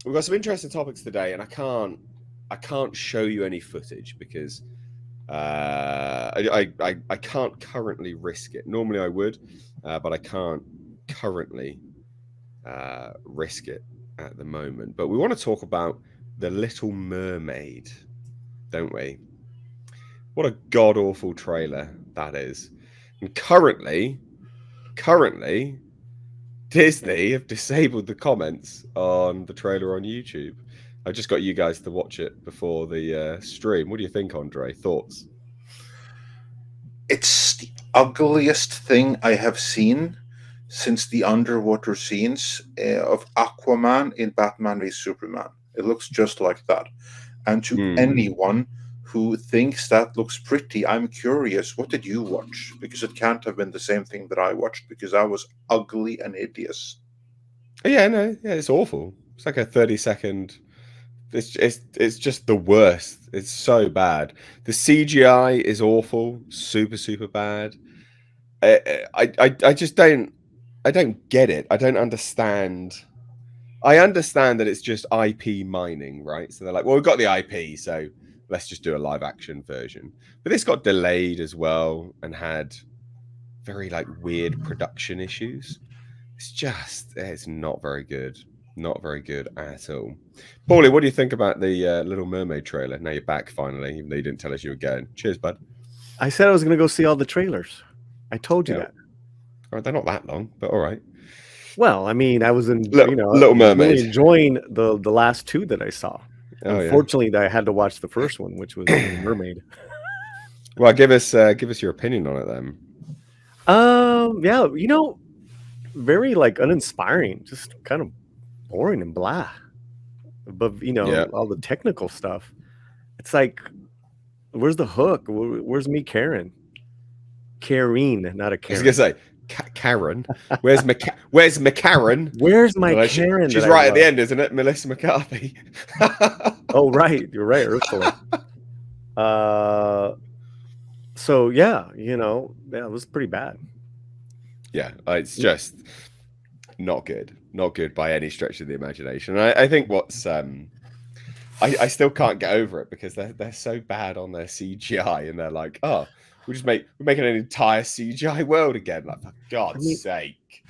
we've got some interesting topics today, and I can't show you any footage because I can't currently risk it. Normally I would, but I can't currently risk it at the moment. But we want to talk about the Little Mermaid, don't we? What a god awful trailer that is. And currently, Disney have disabled the comments on the trailer on YouTube. I just got you guys to watch it before the stream. What do you think, Andre? Thoughts? It's the ugliest thing I have seen since the underwater scenes of Aquaman in Batman v Superman. It looks just like that. And to anyone who thinks that looks pretty, I'm curious, what did you watch? Because it can't have been the same thing that I watched, because that was ugly and hideous. Yeah, no, yeah, it's awful. It's like a 30-second. It's just the worst. It's so bad. The CGI is awful, super bad. I just don't get it. I don't understand. I understand that it's just IP mining, right? So they're like, well, we've got the IP, so let's just do a live action version. But this got delayed as well and had very like weird production issues. It's not very good. Not very good at all. Paulie, what do you think about the Little Mermaid trailer? Now you're back finally, even though you didn't tell us you were going. Cheers, bud. I said I was going to go see all the trailers. I told you that. All right, they're not that long, but all right. Well, I mean, I was in Little Mermaid, really enjoying the last two that I saw. Oh, Unfortunately, I had to watch the first one, which was Mermaid. Well, give us your opinion on it then. Yeah, very like uninspiring, just kind of boring and blah. But all the technical stuff, it's like, where's the hook? Where's me, Karen, not a Karen. I was gonna say Karen. Where's McCarran? Where's my Karen? She's right at the end, isn't it? Melissa McCarthy. Oh, right. You're right, Ursula. So yeah, it was pretty bad. Yeah, it's just not good. Not good by any stretch of the imagination. And I think what's I still can't get over it because they're so bad on their CGI, and they're like, oh, we're making an entire CGI world again. Like, for God's sake.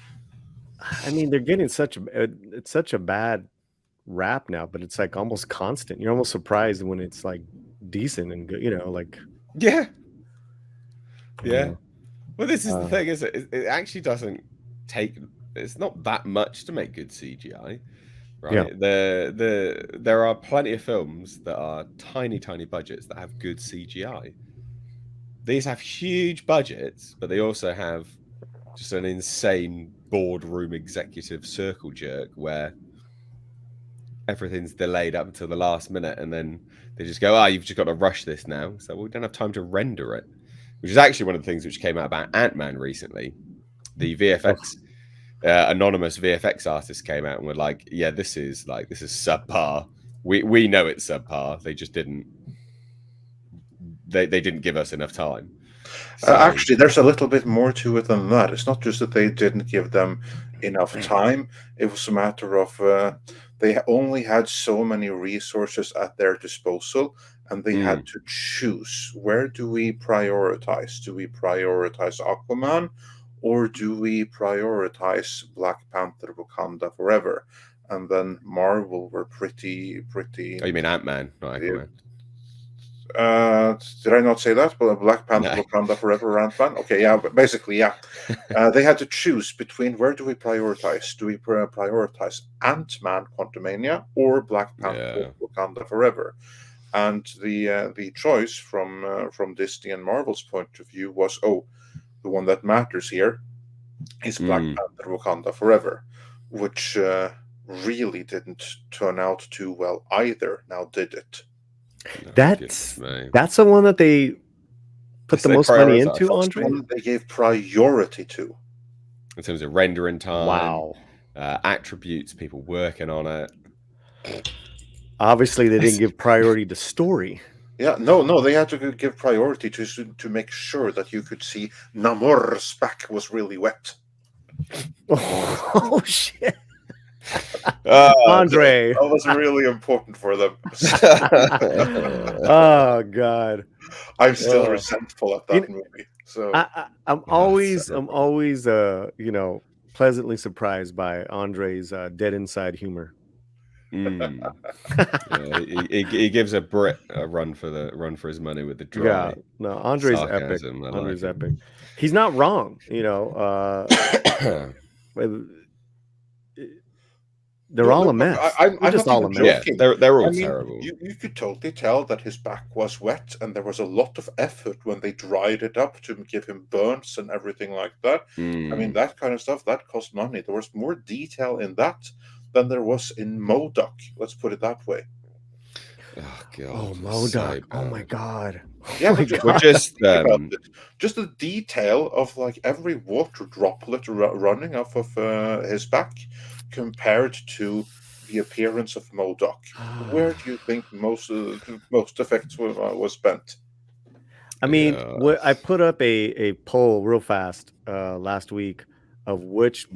I mean, they're getting such a bad rap now, but it's like almost constant. You're almost surprised when it's like decent and good, like. Yeah. Well, this is the thing, is it actually doesn't take. It's not that much to make good CGI, right? Yeah. There are plenty of films that are tiny budgets that have good CGI. These have huge budgets, but they also have just an insane boardroom executive circle jerk where everything's delayed up until the last minute, and then they just go, you've just got to rush this now. So we don't have time to render it, which is actually one of the things which came out about Ant-Man recently. The VFX, anonymous VFX artists came out and were like, yeah, this is subpar. We know it's subpar. They just didn't. They didn't give us enough time. So, actually, there's a little bit more to it than that. It's not just that they didn't give them enough time. It was a matter of they only had so many resources at their disposal, and they had to choose. Where do we prioritize? Do we prioritize Aquaman, or do we prioritize Black Panther: Wakanda Forever? And then Marvel were pretty. Oh, you mean Ant-Man, not Aquaman? Did I not say that? Well, Black Panther: Wakanda Forever, Ant-Man. Okay, yeah, but basically, yeah. They had to choose between where do we prioritize? Do we prioritize Ant-Man: Quantumania or Black Panther: Wakanda Forever? And the choice from Disney and Marvel's point of view was, the one that matters here is Black Panther: Wakanda Forever, which really didn't turn out too well either. Now, did it? No, that's the one that they put the most money into, Andre? They gave priority to. In terms of rendering time. Wow. Attributes, people working on it. Obviously, they didn't give priority to story. Yeah, no, they had to give priority to make sure that you could see Namor's back was really wet. Oh, shit. Andre. That was really important for them. Oh God. I'm still resentful at that You- movie. So I'm always pleasantly surprised by Andre's dead inside humor. He gives a Brit a run for his money with the dry. Yeah, no, Andre's epic. sarcasm. Andre's epic. He's not wrong, they're all a mess. I'm just not all a even mess. joking. Yeah, they're all terrible. You could totally tell that his back was wet, and there was a lot of effort when they dried it up to give him burns and everything like that. I mean, that kind of stuff, that cost money. There was more detail in that than there was in MODOK. Let's put it that way. Oh God! Oh, MODOK! So oh my God! Yeah, my but just just the detail of like every water droplet running off of his back compared to the appearance of MODOK. Where do you think most effects was spent? I mean, I put up a poll real fast last week of which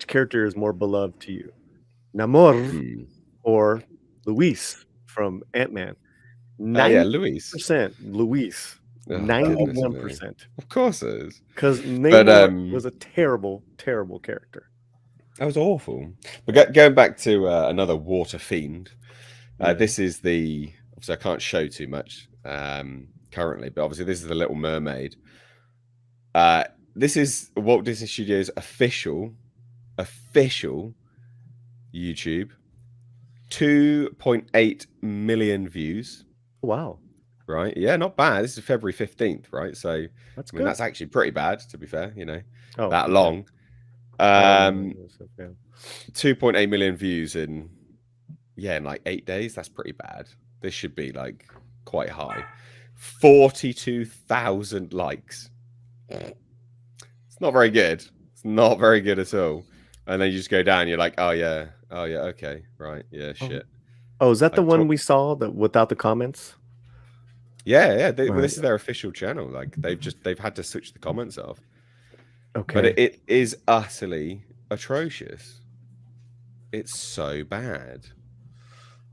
character is more beloved to you, Namor or Luis from Ant-Man. 90% Luis. 91%. Of course it is. Because Namor was a terrible, terrible character. That was awful. But going back to another water fiend, this is the... Obviously, I can't show too much currently, but obviously this is the Little Mermaid. This is Walt Disney Studios' official YouTube. 2.8 million views. Wow. Right? Yeah, not bad. This is February 15th, right? So that's I mean, that's actually pretty bad, to be fair, that long. 2.8 million views in like 8 days. That's pretty bad. This should be like quite high. 42,000 likes. It's not very good. It's not very good at all. And then you just go down, you're like, oh yeah, okay, right, yeah, shit. Oh, is that the one we saw without the comments? Yeah. This is their official channel. Like they've had to switch the comments off. Okay. But it is utterly atrocious. It's so bad.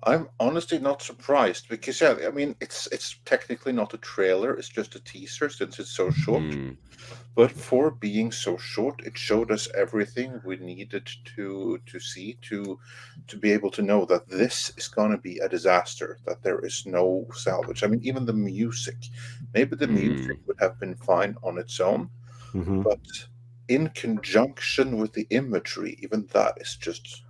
I'm honestly not surprised because I mean it's technically not a trailer, it's just a teaser since it's so short. But for being so short, it showed us everything we needed to see to be able to know that this is gonna be a disaster, that there is no salvage. I mean, even the music. Maybe the music would have been fine on its own, but in conjunction with the imagery, even that is just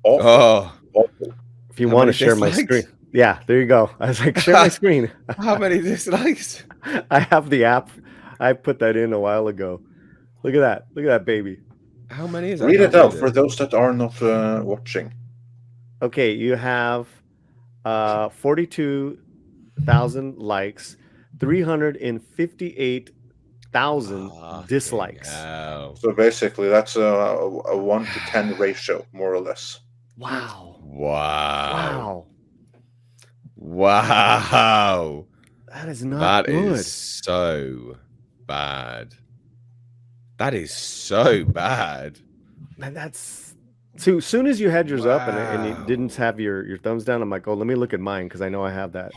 awful. Awful. If you want to share my screen. Yeah, there you go. I was like, share my screen. How many dislikes? I have the app. I put that in a while ago. Look at that. Look at that baby. How many is that? Read it out for those that are not watching. Okay, you have 42,000 likes, 358,000 dislikes. So basically, that's a 1 to 10 ratio, more or less. Wow. That is not good. That is so bad. That is so bad. And that's so soon as you had yours up and you didn't have your thumbs down, I'm like, oh, let me look at mine because I know I have that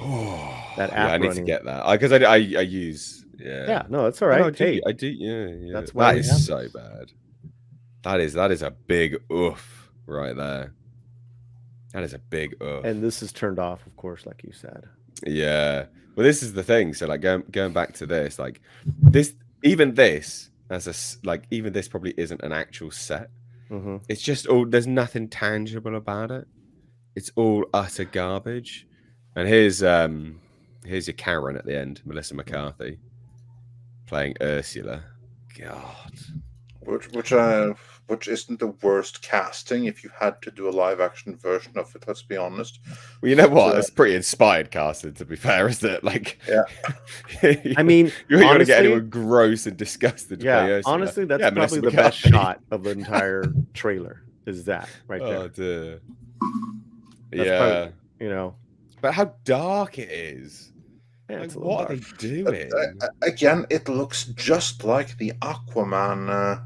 app. I need to get that because I use Yeah, no, it's all right. I do. Yeah. That's why that is so bad. That is a big oof right there. That is a big oof. And this is turned off, of course, like you said. Yeah. Well, this is the thing. So, like, going back to this, like, even this probably isn't an actual set. It's just there's nothing tangible about it. It's all utter garbage. And here's your Karen at the end, Melissa McCarthy, playing Ursula. God. Which isn't the worst casting if you had to do a live action version of it, let's be honest. Well, you know what? It's pretty inspired casting, to be fair, isn't it? Like, yeah. I mean, you're going to get anyone gross and disgusted to play Ursula. Honestly, that's probably the best shot of the entire trailer, is that right there. Oh, dear. That's probably, But how dark it is. Yeah, like, what are they doing? Again, it looks just like the Aquaman,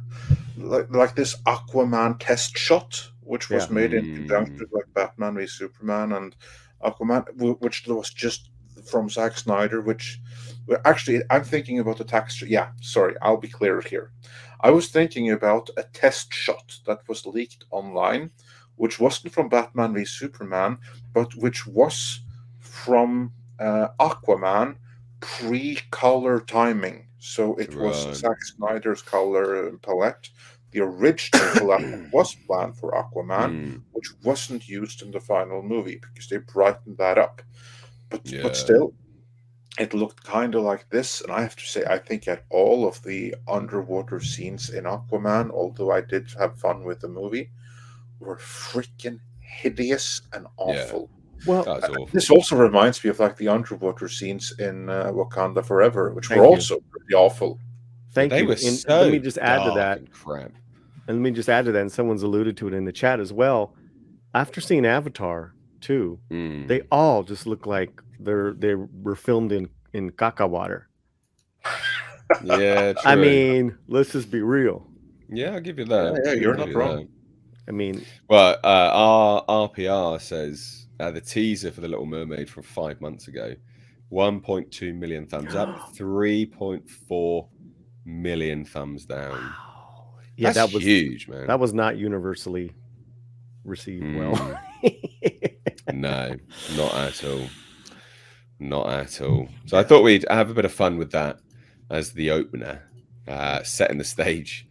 like this Aquaman test shot which was Yeah. made in conjunction with like Batman v Superman and Aquaman, which was just from Zack Snyder. Which actually, I'm thinking about the texture. Yeah, sorry, I'll be clear here. I was thinking about a test shot that was leaked online, which wasn't from Batman v Superman, but which was from Aquaman pre-color timing. So it was Right. Zack Snyder's color palette. The original palette was planned for Aquaman, which wasn't used in the final movie because they brightened that up. But still, it looked kind of like this. And I have to say, I think at all of the underwater scenes in Aquaman, although I did have fun with the movie, were freaking hideous and awful. Well, That's awful. This also reminds me of like the underwater scenes in Wakanda Forever, which were Thank you. also pretty awful. Thank They you. were And so let me just add to dark that. and crap. And let me just add to that, and someone's alluded to it in the chat as well. After seeing Avatar 2, they all just look like they were filmed in caca water. Yeah, true. I mean, let's just be real. Yeah, I'll give you that. Yeah, you're I'll not give you wrong. that. I mean, Well, our RPR says the teaser for The Little Mermaid from 5 months ago, 1.2 million thumbs up, 3.4 million thumbs down. wow. Yeah, That's huge, man. That was not universally received well. No, not at all. Not at all. So I thought we'd have a bit of fun with that as the opener, setting the stage